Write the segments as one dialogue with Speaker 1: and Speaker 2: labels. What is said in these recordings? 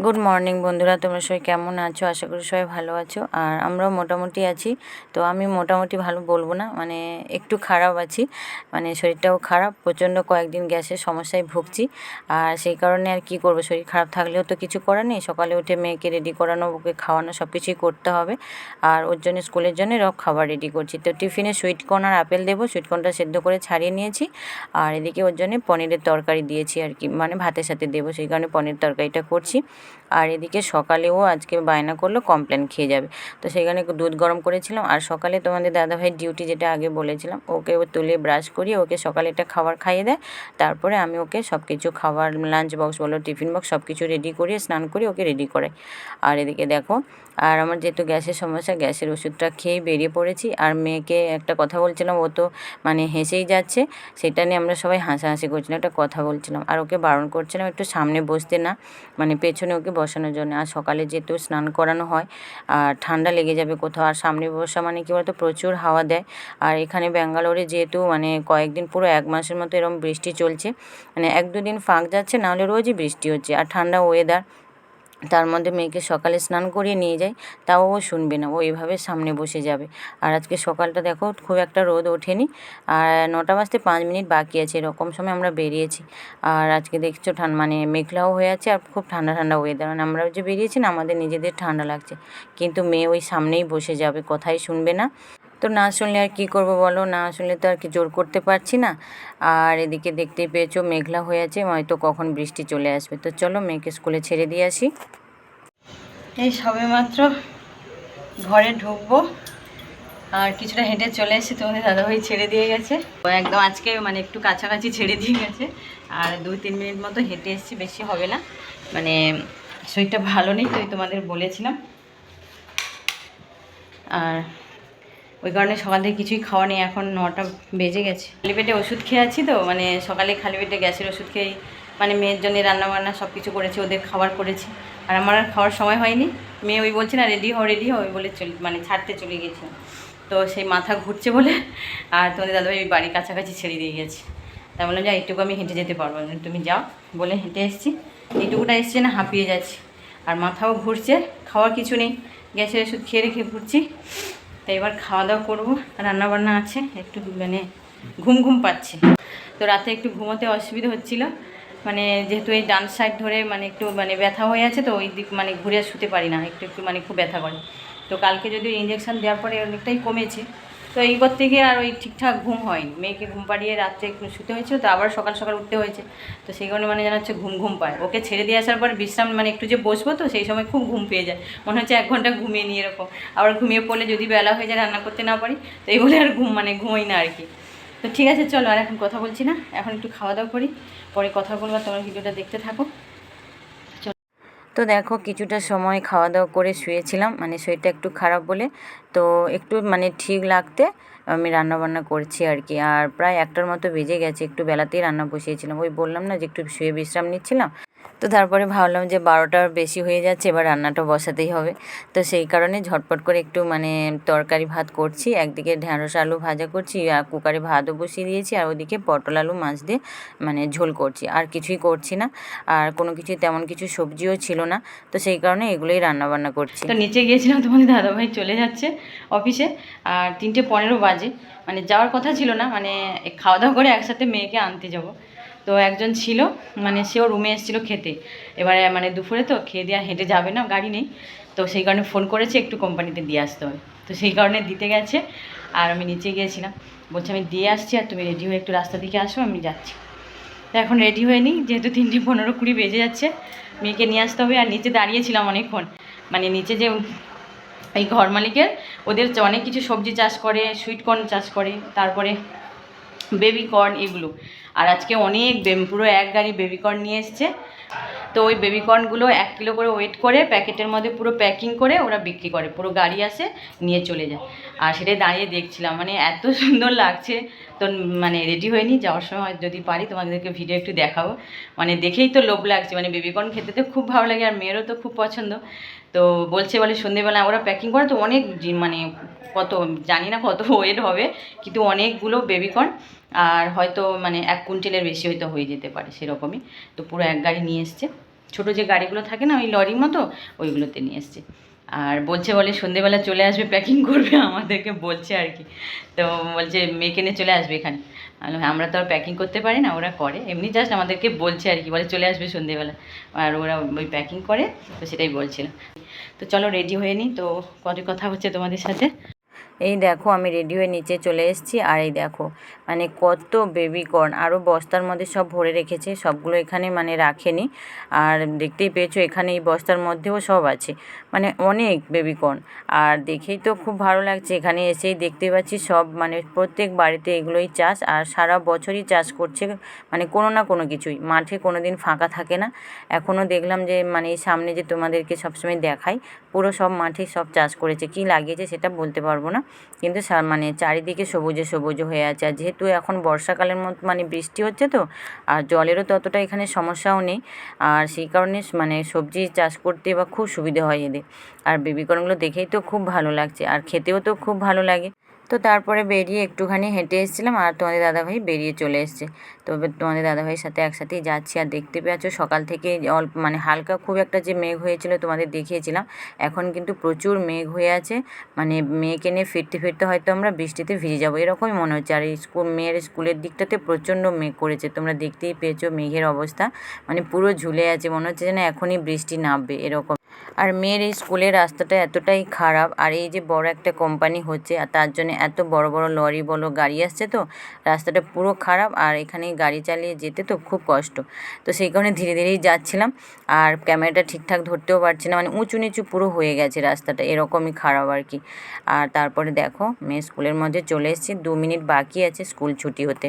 Speaker 1: Good morning বন্ধুরা, তোমরা সবাই কেমন আছো? আশা করি সবাই ভালো আছো। আর আমরাও মোটামুটি আছি। তো আমি মোটামুটি ভালো বলবো না, মানে একটু খারাপ আছি, মানে শরীরটাও খারাপ, প্রচণ্ড কয়েকদিন গ্যাসের সমস্যায় ভুগছি। আর সেই কারণে আর কি করবো, শরীর খারাপ থাকলেও তো কিছু করার নেই। সকালে উঠে মেয়েকে রেডি করানো, ওকে খাওয়ানো, সব কিছুই করতে হবে। আর ওর জন্য স্কুলের জন্য খাবার রেডি করছি। তো টিফিনে সুইটকর্ন আর আপেল দেবো। সুইটকর্নটা সেদ্ধ করে ছাড়িয়ে নিয়েছি। আর এদিকে ওর জন্য পনিরের তরকারি দিয়েছি আর কি, মানে ভাতের সাথে দেবো, সেই কারণে পনির তরকারিটা করছি। আর এদিকে সকালেও আজকে বায়না করলো কমপ্লেন খেয়ে যাবে, তো সেখানে দুধ গরম করেছিলাম। আর সকালে তোমাদের দাদাভাইয়ের ডিউটি, যেটা আগে বলেছিলাম, ওকে তুলে ব্রাশ করিয়ে ওকে সকালে একটা খাবার খাইয়ে দেয়। তারপরে আমি ওকে সব কিছু খাবার, লাঞ্চ বক্স বলো, টিফিন বক্স, সব কিছু রেডি করিয়ে স্নান করে ওকে রেডি করাই। আর এদিকে দেখো, আর আমার যেহেতু গ্যাসের সমস্যা, গ্যাসের ওষুধটা খেয়েই বেরিয়ে পড়েছি। আর মেয়েকে একটা কথা বলছিলাম, ও তো মানে হেসেই যাচ্ছে, সেটা নিয়ে আমরা সবাই হাসাহাসি করছিলাম। একটা কথা বলছিলাম আর ওকে বারণ করছিলাম একটু সামনে বসতে, না মানে পেছনে ওকে বসানোর জন্য। আর সকালে যেহেতু স্নান করানো হয় আর ঠান্ডা লেগে যাবে কোথাও, আর সামনে বসা মানে কী বলতো, প্রচুর হাওয়া দেয়। আর এখানে ব্যাঙ্গালোরে যেহেতু মানে কয়েকদিন, পুরো এক মাসের মতো এরকম বৃষ্টি চলছে, মানে এক দুদিন ফাঁক যাচ্ছে, নাহলে রোজই বৃষ্টি হচ্ছে। আর ঠান্ডা ওয়েদার, তার মধ্যে মেয়েকে সকালে স্নান করিয়ে নিয়ে যাই, তাও ও শুনবে না, ও এভাবে সামনে বসে যাবে। আর আজকে সকালটা দেখো, খুব একটা রোদ ওঠেনি, আর 9টা বাজতে 5 মিনিট বাকি আছে, এরকম সময় আমরা বেরিয়েছি। আর আজকে দেখছো মানে মেঘলাও হয়ে আছে, আর খুব ঠান্ডা ঠান্ডা ওয়েদার, মানে আমরা যে বেরিয়েছি না, আমাদের নিজেদের ঠান্ডা লাগছে, কিন্তু মেয়ে ওই সামনেই বসে যাবে, কথাই শুনবে না। তো না শুনলে আর কী করবো বলো, না শুনলে তো আর কি জোর করতে পারছি না। আর এদিকে দেখতেই পেয়েছো মেঘলা হয়ে আছে, হয়তো কখন বৃষ্টি চলে আসবে। তো চলো মেয়েকে স্কুলে ছেড়ে দিয়ে আসি। এই সবে মাত্র ঘরে ঢুকবো, আর কিছুটা হেঁটে চলে এসেছি, তোমাদের দাদাভাই ছেড়ে দিয়ে গেছে, ও একদম আজকে মানে একটু কাছাকাছি ছেড়ে দিয়ে গেছে। আর 2-3 মিনিট মতো হেঁটে এসেছি, বেশি হবে না, মানে শরীরটা ভালো নেই, তো তোমাদের বলেছিলাম। আর ওই কারণে সকাল থেকে কিছুই খাওয়া নেই, এখন 9টা বেজে গেছে। খালি পেটে ওষুধ খেয়ে আছি, তো মানে সকালে খালি পেটে গ্যাসের ওষুধ খেয়েই মানে মেয়ের জন্য রান্নাবান্না সব কিছু করেছি, ওদের খাবার করেছি। আর আমার আর খাওয়ার সময় হয়নি, মেয়ে ওই বলছে না রেডি হও রেডি হও, ওই বলে মানে ছাড়তে চলে গেছি। তো সেই মাথা ঘুরছে বলে, আর তোমাদের দাদাভাই ওই বাড়ির কাছাকাছি ছেড়ে দিয়ে গেছে। তাই বললাম যে এইটুকু আমি হেঁটে যেতে পারবো না, তুমি যাও বলে হেঁটে এসেছি। এইটুকুটা এসছে না, হাঁপিয়ে যাচ্ছি, আর মাথাও ঘুরছে, খাওয়ার কিছু নেই, গ্যাসের ওষুধ খেয়ে রেখে ঘুরছি। তো এবার খাওয়া দাওয়া করবো, রান্নাবান্না আছে, একটু মানে ঘুম ঘুম পাচ্ছে। তো রাতে একটু ঘুমোতে অসুবিধা হচ্ছিলো, মানে যেহেতু এই ডান সাইড ধরে মানে একটু মানে ব্যথা হয়ে আছে, তো ওই দিক মানে ঘুরে শুতে পারি না, একটু একটু মানে খুব ব্যথা করে। তো কালকে যদি ইঞ্জেকশান দেওয়ার পরে অনেকটাই কমেছে, তো এইবার থেকে আর ওই ঠিকঠাক ঘুম হয়নি। মেয়েকে ঘুম পাড়িয়ে রাত্রে একটু শুতে হয়েছে, তো আবার সকাল সকাল উঠতে হয়েছে, তো সেই কারণে মানে যেন হচ্ছে ঘুম ঘুম পায়। ওকে ছেড়ে দিয়ে আসার পর বিশ্রাম মানে একটু যে বসবো, তো সেই সময় খুব ঘুম পেয়ে যায়, মনে হচ্ছে 1 ঘন্টা ঘুমিয়ে নিই এরকম। আবার ঘুমিয়ে পড়লে যদি বেলা হয়ে যায়, রান্না করতে না পারি, তো এই বলে আর ঘুমোই না আর কি। তো ঠিক আছে চলো, আর এখন কথা বলছি না, এখন একটু খাওয়া দাওয়া করি, পরে কথা বলবো, তোমার ভিডিওটা দেখতে থাকো। তো দেখো কিছুটা সময় খাওয়া দাওয়া করে শুয়েছিলাম, মানে শরীরটা একটু খারাপ বলে, তো একটু মানে ঠিক লাগতে আমি রান্নাবান্না করছি আর কি। আর প্রায় 1টার মতো বেজে গেছে, একটু বেলাতেই রান্না বসিয়েছিলাম, ওই বললাম না যে একটু শুয়ে বিশ্রাম নিচ্ছিলাম। তো তারপরে ভাবলাম যে 12টার বেশি হয়ে যাচ্ছে, এবার রান্নাটা বসাতেই হবে। তো সেই কারণে ঝটপট করে একটু মানে তরকারি ভাত করছি, একদিকে ঢ্যাঁড়স আলু ভাজা করছি, আর কুকারে ভাতও বসিয়ে দিয়েছি, আর ওদিকে পটল আলু মাছ দিয়ে মানে ঝোল করছি, আর কিছুই করছি না। আর কোনো কিছুই তেমন কিছু সবজিও ছিল না, তো সেই কারণে এগুলোই রান্নাবান্না করছি। তো নিচে গিয়েছিলাম, তোমাদের দাদাভাই চলে যাচ্ছে অফিসে, আর 3:15 বাজে, মানে যাওয়ার কথা ছিল না, মানে খাওয়া দাওয়া করে একসাথে মেয়েকে আনতে যাব। তো একজন ছিল, মানে সেও রুমে এসেছিলো খেতে, এবারে মানে দুপুরে তো খেয়ে দিয়ে হেঁটে যাবে না, গাড়ি নেই, তো সেই কারণে ফোন করেছে একটু কোম্পানিতে দিয়ে আসতে হবে, তো সেই কারণে দিতে গেছে। আর আমি নিচে গিয়েছিলাম, বলছি আমি দিয়ে আসছি, আর তুমি রেডি হয়ে একটু রাস্তা দিকে আসো, আমি যাচ্ছি। তো এখন রেডি হয়ে নিই, যেহেতু 3:15-20 বেজে যাচ্ছে, মেয়েকে নিয়ে আসতে হবে। আর নিচে দাঁড়িয়েছিলাম অনেকক্ষণ, মানে নিচে যে এই ঘর মালিকের, ওদের অনেক কিছু সবজি চাষ করে, সুইটকর্ন চাষ করে, তারপরে বেবিকর্ন এগুলো। আর আজকে অনেক পুরো 1 গাড়ি বেবিকর্ন নিয়ে এসছে। তো ওই বেবিকর্নগুলো 1 কিলো করে ওয়েট করে প্যাকেটের মধ্যে পুরো প্যাকিং করে ওরা বিক্রি করে, পুরো গাড়ি আসে নিয়ে চলে যায়। আর সেটাই দাঁড়িয়ে দেখছিলাম, মানে এত সুন্দর লাগছে। তো মানে রেডি হয়ে নিই, যাওয়ার সময় যদি পারি তোমাদেরকে ভিডিও একটু দেখাবো, মানে দেখেই তো লোভ লাগছে, মানে বেবিকর্ন খেতে তো খুব ভালো লাগে, আর মেয়েরও তো খুব পছন্দ। তো বলে সন্ধেবেলা ওরা প্যাকিং করে, তো অনেক মানে কত জানি না কত ওয়েট হবে, কিন্তু অনেকগুলো বেবিকর্ন, আর হয়তো মানে 1 কুইন্টালের বেশি হয়তো হয়ে যেতে পারে সেরকমই। তো পুরো 1 গাড়ি নিয়ে এসছে, ছোটো যে গাড়িগুলো থাকে না ওই লরির মতো, ওইগুলোতে নিয়ে এসছে। আর বলে সন্ধেবেলা চলে আসবে, প্যাকিং করবে, আমাদেরকে বলছে আর কি। তো বলছে মেয়েকে নিয়ে চলে আসবে এখানে। আমরা তো আর প্যাকিং করতে পারি না, ওরা করে এমনি, জাস্ট আমাদেরকে বলছে আর কি, বলে চলে আসবে সন্ধেবেলা। আর ওরা ওই প্যাকিং করে, তো সেটাই বলছিল। তো চলো রেডি হয়ে নিই, তো কত কথা হচ্ছে তোমাদের সাথে। এই দেখো আমি রেডি হয়ে নিচে চলে এসেছি। আর এই দেখো মানে কত বেবিকর্ন, আরও বস্তার মধ্যে সব ভরে রেখেছে, সবগুলো এখানে মানে রাখেনি। আর দেখতেই পেয়েছো এখানে এই বস্তার মধ্যেও সব আছে, মানে অনেক বেবিকর্ন। আর দেখেই তো খুব ভালো লাগছে, এখানে এসেই দেখতে পাচ্ছি সব মানে প্রত্যেক বাড়িতে এগুলোই চাষ, আর সারা বছরই চাষ করছে, মানে কোনো না কোনো কিছুই, মাঠে কোনো দিন ফাঁকা থাকে না। এখনও দেখলাম যে মানে এই সামনে যে তোমাদেরকে সবসময় দেখাই, পুরো সব মাঠে সব চাষ করেছে, কি লাগিয়েছে সেটা বলতে পারবো না, কিন্তু মানে চারিদিকে সবুজে সবুজ হয়ে আছে। আর যেহেতু এখন বর্ষাকালের মতো মানে বৃষ্টি হচ্ছে তো, আর জলেরও ততটা এখানে সমস্যাও নেই, আর সেই কারণে মানে সবজি চাষ করতে বা খুব সুবিধে হয় এদের। আর বেবিকর্নগুলো দেখেই তো খুব ভালো লাগছে, আর খেতেও তো খুব ভালো লাগে। তো তারপরে বেরিয়ে একটুখানি হেঁটে এসেছিলাম, আর তোমাদের দাদাভাই বেরিয়ে চলে এসছে। তবে তোমাদের দাদাভাইয়ের সাথে একসাথেই যাচ্ছি। আর দেখতে পাচ্ছ সকাল থেকে অল্প মানে হালকা খুব একটা যে মেঘ হয়েছিল তোমাদের দেখিয়েছিলাম, এখন কিন্তু প্রচুর মেঘ হয়ে আছে, মানে মেয়েকে নিয়ে ফিরতে ফিরতে হয়তো আমরা বৃষ্টিতে ভিজে যাবো এরকমই মনে হচ্ছে। আর এই মেয়ের স্কুলের দিকটাতে প্রচণ্ড মেঘ করেছে, তোমরা দেখতেই পেয়েছো মেঘের অবস্থা, মানে পুরো ঝুলে আছে, মনে হচ্ছে যেন এখনই বৃষ্টি নামবে এরকম। আর মেয়ের এই স্কুলের রাস্তাটা এতটাই খারাপ, আর এই যে বড় একটা কোম্পানি হচ্ছে, আর তার জন্য এত বড় বড় লরি বলো গাড়ি আসছে, তো রাস্তাটা পুরো খারাপ, আর এখানে গাড়ি চালিয়ে যেতে তো খুব কষ্ট। তো সেই কারণে ধীরে ধীরেই যাচ্ছিলাম, আর ক্যামেরাটা ঠিকঠাক ধরতেও পারছি না, মানে উঁচু নিচু পুরো হয়ে গেছে রাস্তাটা, এরকমই খারাপ আর কি। আর তারপরে দেখো মেয়ে স্কুলের মধ্যে চলে এসেছি, 2 মিনিট বাকি আছে স্কুল ছুটি হতে।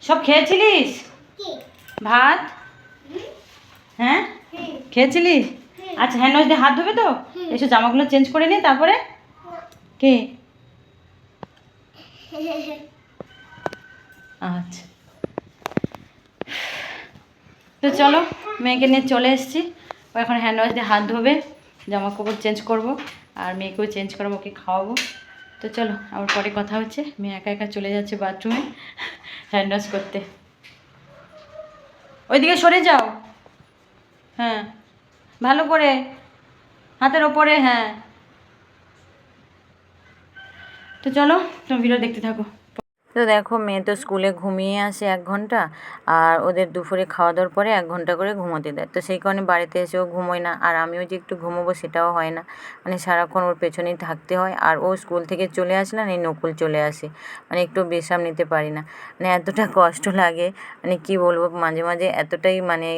Speaker 1: সব খেয়েছিলিস ভাত? হ্যাঁ খেয়েছিলিস? আচ্ছা হ্যান্ড ওয়াশ দিয়ে হাত ধোবে তো, এসব জামাগুলো চেঞ্জ করে নে তারপরে। কে? আচ্ছা তো চলো মেয়েকে নিয়ে চলে এসেছি, ও এখন হ্যান্ড ওয়াশ দিয়ে হাত ধোবে, জামা কাপড় চেঞ্জ করবো, আর মেয়েকেও চেঞ্জ করবো, ওকে খাওয়াবো। তো চলো আবার পরে কথা হচ্ছে। মেয়ে একা একা চলে যাচ্ছে বাথরুমে হ্যান্ড ওয়াশ করতে। ওইদিকে সরে যাও, হ্যাঁ ভালো করে হাতের ওপরে, হ্যাঁ। তো চলো তুমি ভিডিও দেখতে থাকো। তো দেখো মেয়ে তো স্কুলে ঘুমিয়ে আসে 1 ঘন্টা, আর ওদের দুপুরে খাওয়া দাওয়ার পরে 1 ঘন্টা করে ঘুমোতে দেয়, তো সেই কারণে বাড়িতে এসেও ঘুমোয় না, আর আমিও যে একটু ঘুমোবো সেটাও হয় না, মানে সারাক্ষণ ওর পেছনেই থাকতে হয়। আর ও স্কুল থেকে চলে আসলে না এই নকুল চলে আসে, মানে একটু বিশ্রাম নিতে পারি না, মানে এতটা কষ্ট লাগে, মানে কি বলবো, মাঝে মাঝে এতটাই মানে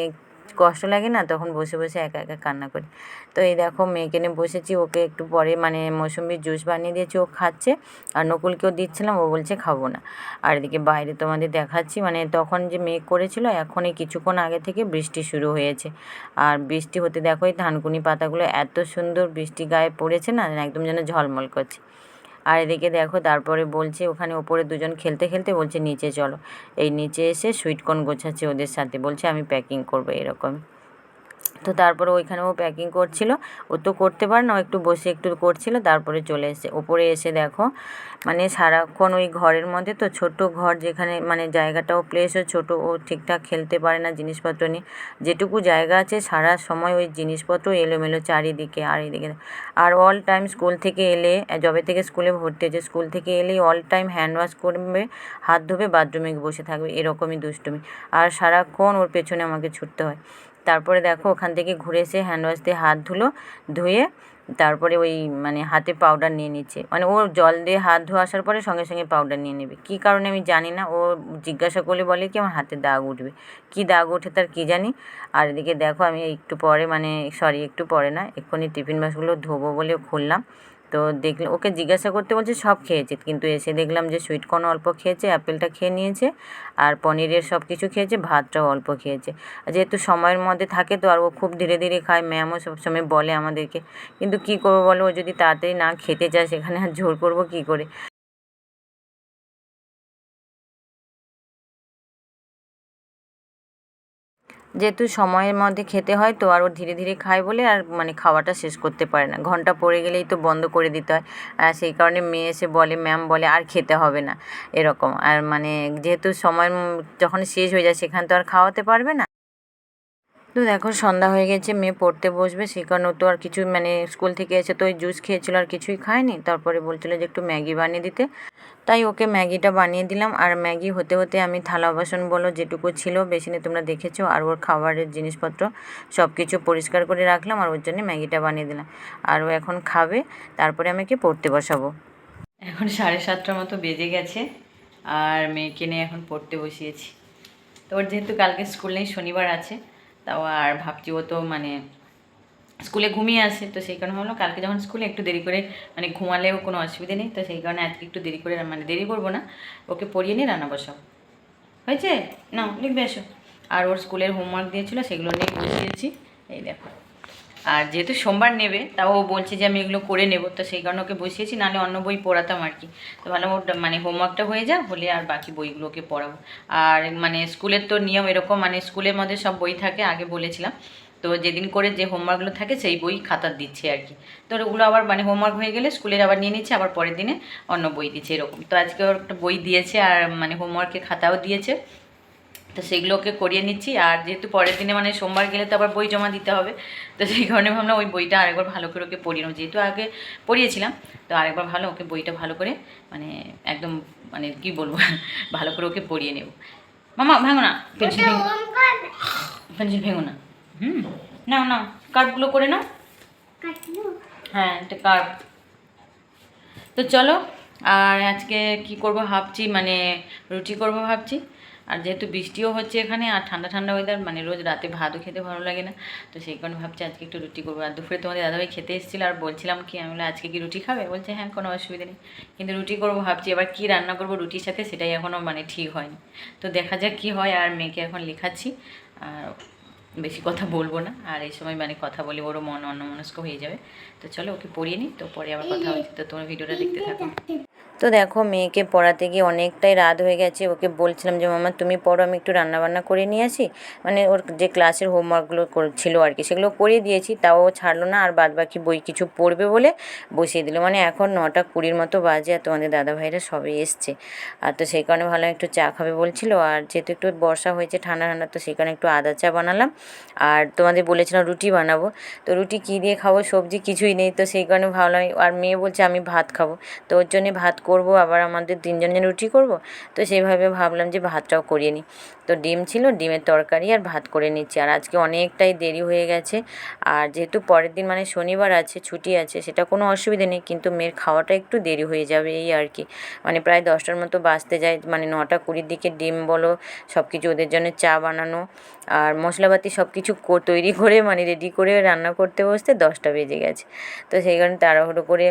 Speaker 1: কষ্ট লাগে না, তখন বসে বসে একা একা কান্না করি। তো এই দেখো মেয়েকে নিয়ে বসেছি, ওকে একটু পরে মানে মৌসুম্বির জুস বানিয়ে দিয়েছি, ও খাচ্ছে, আর নকুলকেও দিচ্ছিলাম, ও বলছে খাবো না। আর এদিকে বাইরে তোমাদের দেখাচ্ছি, মানে তখন যে মেঘ করেছিল, এখন এই কিছুক্ষণ আগে থেকে বৃষ্টি শুরু হয়েছে। আর বৃষ্টি হতে দেখো এই ধানকুনি পাতাগুলো এত সুন্দর বৃষ্টি গায়ে পড়েছে না, একদম যেন ঝলমল করছে। আর এদিকে দেখো তারপরে বলছে ওখানে ওপরে দুজন খেলতে খেলতে বলছে নিচে চলো, এই নিচে এসে সুইটকর্ন গোছাচ্ছে ওদের সাথে, বলছে আমি প্যাকিং করবো এরকম। তো তারপরে ওইখানে ও প্যাকিং করছিল, ও তো করতে পারে না, ও একটু বসে একটু করছিল, তারপরে চলে এসে ওপরে এসে দেখো মানে সারাক্ষণ ওই ঘরের মধ্যে, তো ছোট ঘর যেখানে মানে জায়গাটাও প্লেসও ছোট, ও ঠিকঠাক খেলতে পারে না জিনিসপত্র নিয়ে, যেটুকু জায়গা আছে সারা সময় ওই জিনিসপত্র এলোমেলো চারিদিকে। আর এদিকে আর অল টাইম স্কুল থেকে এলে, যবে থেকে স্কুলে ভর্তি হয়েছে, স্কুল থেকে এলেই অল টাইম হ্যান্ড ওয়াশ করবে, হাত ধোবে, বাথরুমে বসে থাকবে, এরকমই দুষ্টুমি, আর সারাক্ষণ ওর পেছনে আমাকে ছুটতে হয়। তারপরে দেখো ওখান থেকে ঘুরে এসে হ্যান্ড ওয়াশ দিয়ে হাত ধুয়ে তারপরে ওই মানে হাতে পাউডার নিয়ে নিচ্ছে, মানে ও জল দিয়ে হাত ধোয়া আসার পরে সঙ্গে সঙ্গে পাউডার নিয়ে নেবে, কী কারণে আমি জানি না, ও জিজ্ঞাসা করলে বলে কি আমার হাতে দাগ উঠবে, কী দাগ ওঠে তার কী জানি। আর এদিকে দেখো আমি একটু পরে মানে সরি একটু পরে না, এক্ষুনি টিফিন বাক্সগুলো ধোবো বলে খুললাম, তো দেখলে ওকে জিজ্ঞাসা করতে বলছে সব খেয়েছে, কিন্তু এসে দেখলাম যে সুইটকর্ন অল্প খেয়েছে, অ্যাপেলটা খেয়ে নিয়েছে, আর পনিরের সব কিছু খেয়েছে, ভাতটাও অল্প খেয়েছে। যেহেতু সময়ের মধ্যে থাকে তো, আর ও খুব ধীরে ধীরে খায়, ম্যামও সবসময় বলে আমাদেরকে, কিন্তু কী করবো বলো, ও যদি তাড়াতাড়ি না খেতে চায় সেখানে আর জোর করবো কী করে। যেহেতু সময়ের মধ্যে খেতে হয় তো, আর ও ধীরে ধীরে খায় বলে আর মানে খাওয়াটা শেষ করতে পারে না, ঘন্টা পড়ে গেলেই তো বন্ধ করে দিতে হয়, আর সেই কারণে মেয়ে এসে বলে, ম্যাম বলে আর খেতে হবে না এরকম। আর মানে যেহেতু সময় যখন শেষ হয়ে যায় সেখানে তো আর খাওয়াতে পারবে না। তো দেখো সন্ধ্যা হয়ে গেছে, মেয়ে পড়তে বসবে, সেই কারণে ও তো আর কিছু মানে স্কুল থেকে এসে তো ওই জুস খেয়েছিল আর কিছুই খায়নি। তারপরে বলছিল যে একটু ম্যাগি বানিয়ে দিতে, তাই ওকে ম্যাগিটা বানিয়ে দিলাম। আর ম্যাগি হতে হতে আমি থালা বাসন বলো যেটুকু ছিল বেসিনে তোমরা দেখেছো, আর ওর খাবারের জিনিসপত্র সব কিছু পরিষ্কার করে রাখলাম আর ওর জন্য ম্যাগিটা বানিয়ে দিলাম। আর ও এখন খাবে, তারপরে আমি ওকে পড়তে বসাবো। এখন 7:30টার মতো বেজে গেছে আর মেয়েকে নিয়ে এখন পড়তে বসিয়েছি। তো ওর যেহেতু কালকে স্কুল নেই, শনিবার আছে, তাও আর ভাবছি ও তো মানে স্কুলে ঘুমিয়ে আসে, তো সেই কারণে ভাবলাম কালকে যখন স্কুলে একটু দেরি করে মানে ঘুমালেও কোনো অসুবিধে নেই, তো সেই কারণে আজকে একটু দেরি করে মানে দেরি করবো না, ওকে পড়িয়ে নিয়ে রান্না বসাবো। হয়েছে না, লিখবে এসো। আর ওর স্কুলের হোমওয়ার্ক দিয়েছিলো সেগুলো নিয়ে বসিয়েছি, এই দেখো। আর যেহেতু সোমবার নেবে, তাও ও বলছে যে আমি এগুলো করে নেব, তো সেই কারণে ওকে বসিয়েছি, নাহলে অন্য বই পড়াতাম আর কি। তো ভালো ওর মানে হোমওয়ার্কটা হয়ে যায়, হলে আর বাকি বইগুলোকে পড়াবো। আর মানে স্কুলের তো নিয়ম এরকম, মানে স্কুলের মধ্যে সব বই থাকে, আগে বলেছিলাম। তো যেদিন করে যে হোমওয়ার্কগুলো থাকে সেই বই খাতা দিচ্ছে আর কি। তো ওগুলো আবার মানে হোমওয়ার্ক হয়ে গেলে স্কুলের আবার নিয়ে নিচ্ছে, আবার পরের দিনে অন্য বই দিচ্ছে এরকম। তো আজকে ওর একটা বই দিয়েছে আর মানে হোমওয়ার্কের খাতাও দিয়েছে, তো সেগুলোকে করিয়ে নিচ্ছি। আর যেহেতু পরের দিনে মানে সোমবার গেলে তো আবার বই জমা দিতে হবে, তো সেই কারণে ভাবলাম ওই বইটা আরেকবার ভালো করে ওকে পড়িয়ে নেবো, যেহেতু আগে পড়িয়েছিলাম, তো আরেকবার ভালো ওকে বইটা ভালো করে মানে একদম মানে কি বলবো ভালো করে ওকে পড়িয়ে নেব। মামা ভাঙো না, পেন্সিল ভেঙো, পেন্সিল ভেঙো না। নাও নাও, কার্ভগুলো করে নাও। হ্যাঁ এটা কার্ভ। তো চলো, আর আজকে কি করব ভাবছি, মানে রুটি করব ভাবছি। আর যেহেতু বৃষ্টিও হচ্ছে এখানে, আর ঠান্ডা ঠান্ডা ওয়েদার, মানে রোজ রাতে ভাতও খেতে ভালো লাগে না, তো সেই কারণে ভাবছি আজকে একটু রুটি করবো। আর দুপুরে তোমাদের দাদাভাই খেতে এসেছিলো, আর বলছিলাম কি, আমি বলে আজকে কি রুটি খাবে, বলছে হ্যাঁ কোনো অসুবিধা নেই, কিন্তু রুটি করবো ভাবছি। এবার কি রান্না করবো রুটির সাথে সেটাই এখনও মানে ঠিক হয়নি, তো দেখা যাক কি হয়। আর মেয়েকে এখন লেখাচ্ছি, আর বেশি কথা বলবো না, আর এই সময় মানে কথা বলে ওরও মন অন্যমনস্ক হয়ে যাবে। তো চলো ওকে পড়িয়ে নিই, তো পরে আবার কথা হচ্ছে, তো তোমার ভিডিওটা দেখতে থাকো। তো দেখো মেয়েকে পড়াতে গিয়ে অনেকটাই রাত হয়ে গেছে, ওকে বলছিলাম যে মামা তুমি পড়ো, আমি একটু রান্নাবান্না করে নিয়ে আসি। মানে ওর যে ক্লাসের হোমওয়ার্কগুলো ছিল আর কি, সেগুলো করিয়ে দিয়েছি, তাও ছাড়লো না, আর বাদ বাকি বই কিছু পড়বে বলে বসিয়ে দিল। মানে এখন 9:20 মতো বাজে, আর তোমাদের দাদাভাইরা সবে এসছে, আর তো সেই কারণে ভালো একটু চা খাবে বলছিল। আর যেহেতু একটু বর্ষা হয়েছে ঠান্ডা ঠান্ডা, তো সেই কারণে একটু আদা চা বানালাম। আর তোমাদের বলেছিলাম রুটি বানাবো, তো রুটি কী দিয়ে খাবো, সবজি কিছুই নেই, তো সেই কারণে ভাবলাম। আর মেয়ে বলছে আমি ভাত খাবো, তো ওর জন্যে ভাত করব, আবার আমাদের 3জনের রুটি করব, তো সেইভাবে ভাবলাম যে ভাতটাও করিয়ে নিই। তো ডিম ছিল, ডিমের তরকারি আর ভাত করে নিচ্ছি। আর আজকে অনেকটাই দেরি হয়ে গেছে, আর যেহেতু পরের দিন মানে শনিবার আছে, ছুটি আছে, সেটা কোনো অসুবিধে নেই, কিন্তু মেয়ের খাওয়াটা একটু দেরি হয়ে যাবে এই আর কি। মানে প্রায় 10টার মতো বাজতে যায়, মানে 9:20 দিকে ডিম বলো সব কিছু ওদের জন্য চা বানানো আর মশলাপাতি সব কিছু তৈরি করে মানে রেডি করে রান্না করতে বসতে 10টা বেজে গেছে। তো সেই কারণে তাড়াহুড়ো করে,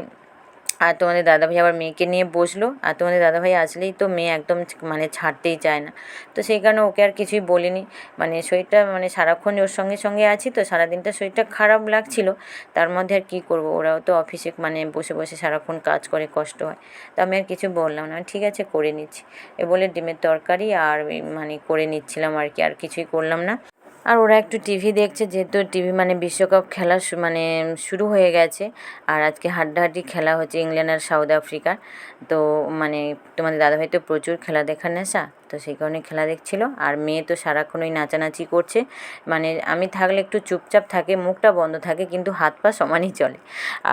Speaker 1: আর তোমাদের দাদাভাই আবার মেয়েকে নিয়ে বসলো, আর তোমাদের দাদাভাই আসলেই তো মেয়ে একদম মানে ছাড়তেই চায় না, তো সেই কারণে ওকে আর কিছুই বলিনি। মানে শরীরটা মানে সারাক্ষণ ওর সঙ্গে সঙ্গে আছি, তো সারাদিনটা শরীরটা খারাপ লাগছিল, তার মধ্যে আর কী করবো, ওরাও তো অফিসে মানে বসে বসে সারাক্ষণ কাজ করে, কষ্ট হয়, তো আমি আর কিছু বললাম না, ঠিক আছে করে নিচ্ছি এ বলে ডিমের তরকারি আর মানে করে নিচ্ছিলাম আর কি, আর কিছুই করলাম না। আর ওরা একটু টিভি দেখছে, যেহেতু টিভি মানে বিশ্বকাপ খেলা মানে শুরু হয়ে গেছে, আর আজকে হাড্ডাহাড্ডি খেলা হচ্ছে ইংল্যান্ড আর সাউথ আফ্রিকার। তো মানে তোমাদের দাদাভাই তো প্রচুর খেলা দেখার নেশা, তো সেই কারণে খেলা দেখছিল। আর মেয়ে তো সারাক্ষণ ওই নাচানাচি করছে, মানে আমি থাকলে একটু চুপচাপ থাকে, মুখটা বন্ধ থাকে, কিন্তু হাত পা সমানই চলে।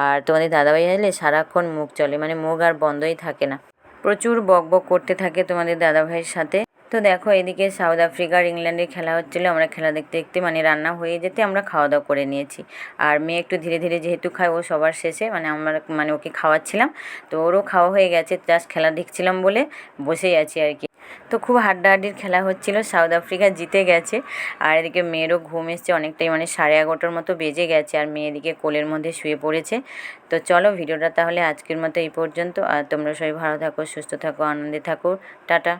Speaker 1: আর তোমাদের দাদাভাই এলে সারাক্ষণ মুখ চলে, মানে মুখ আর বন্ধই থাকে না, প্রচুর বকবক করতে থাকে তোমাদের দাদাভাইয়ের সাথে। তো দেখো এদিকে সাউথ আফ্রিকা আর ইংল্যান্ডের খেলা হচ্ছিলো, আমরা খেলা দেখতে দেখতে মানে রান্না হয়ে যেতে আমরা খাওয়া দাওয়া করে নিয়েছি। আর মেয়ে একটু ধীরে ধীরে যেহেতু খায়, ও সবার শেষে মানে আমরা মানে ওকে খাওয়াচ্ছিলাম, তো ওরও খাওয়া হয়ে গেছে, জাস্ট খেলা দেখছিলাম বলে বসেই আছি আর কি। তো খুব হাড্ডাহাড্ডির খেলা হচ্ছিল, সাউথ আফ্রিকা জিতে গেছে। আর এদিকে মেয়েরও ঘুম এসছে অনেকটাই, মানে 11:30টার মতো বেজে গেছে, আর মেয়ে এদিকে কোলের মধ্যে শুয়ে পড়েছে। তো চলো ভিডিওটা তাহলে আজকের মতো এই পর্যন্ত, আর তোমরা সবাই ভালো থাকো, সুস্থ থাকো, আনন্দে থাকো, টাটা।